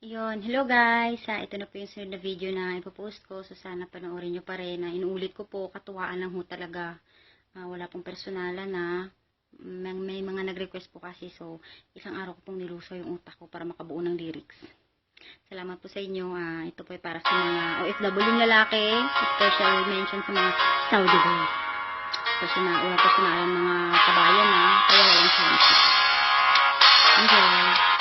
Yun, hello guys! Ito na po yung sunod na video na ipopost ko. So sana panoorin nyo pa rin. Inuulit ko po, katuwaan lang ho talaga. Wala pong personalan na. May mga nag-request po kasi. So isang araw ko pong niluso yung utak ko para makabuo ng lyrics. Salamat po sa inyo. Ito po ay para sa mga OFW lalaki. Special mention sa mga Saudi boys. Personalan mga kabayan na. Kaya walang chance. Enjoy!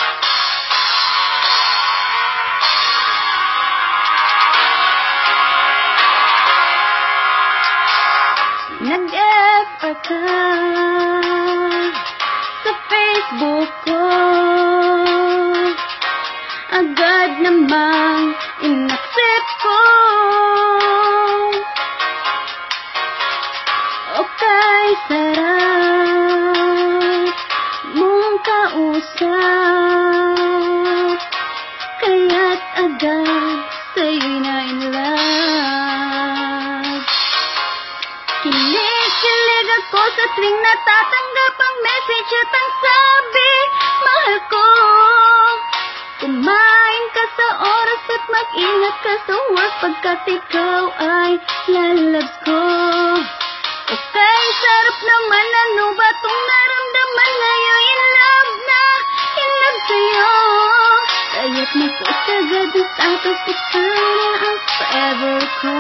Nag-effort ka sa Facebook ko, agad namang in-accept ko. Okay, sarap mong kausap, kaya't agad sa'yo'y na-in-love. Kinikilig ako sa tuwing natatanggap ang message at ang sabi, mahal ko. Kumain ka sa oras at mag-ingat ka sa work pagkat ikaw ay lalab ko. Okay, sarap naman, ano ba itong naramdaman ngayon? In love na, in love sa'yo. Kaya't mag-post agad ang status, ikaw na ang forever ko.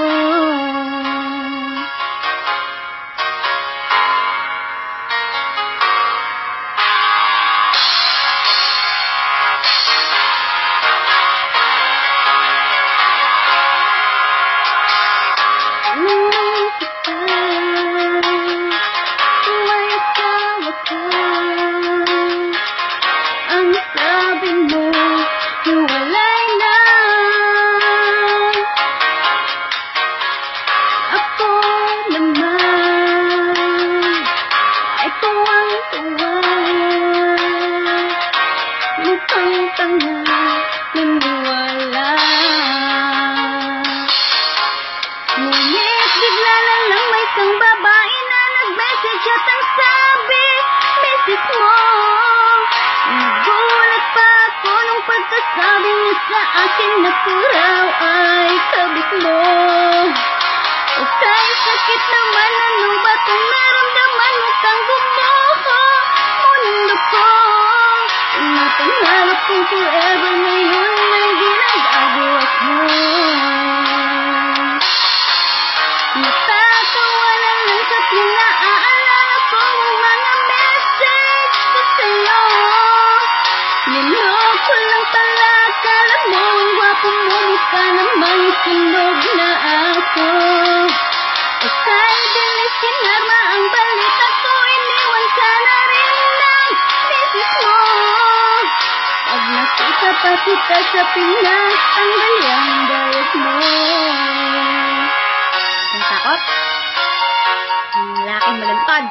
Ngunit bigla na lang may isang babae na nag-message at ang sabi, message mo. Nagulat pa ako nung pagkasabi niya sa akin na puraw ay kabit mo. Okay, sakit naman, ano ba itong naramdaman mo kang gumuho? Mundo ko, napangarap kong forever ngayon ay ginagawa ko. Natatawa na lang sa tuwing naaalala ko ang mga message ko sa'yo. Niloko lang pala, akala mo ang gwapo mo, mukha namang sunog na ako. Okay, bilis kinarma ang balita ko, iniwan ka na rin ng misis mo. Pag nakita pa kita sa Pinas, ang galyang dayos mo. Ang takot, ang laking malantad.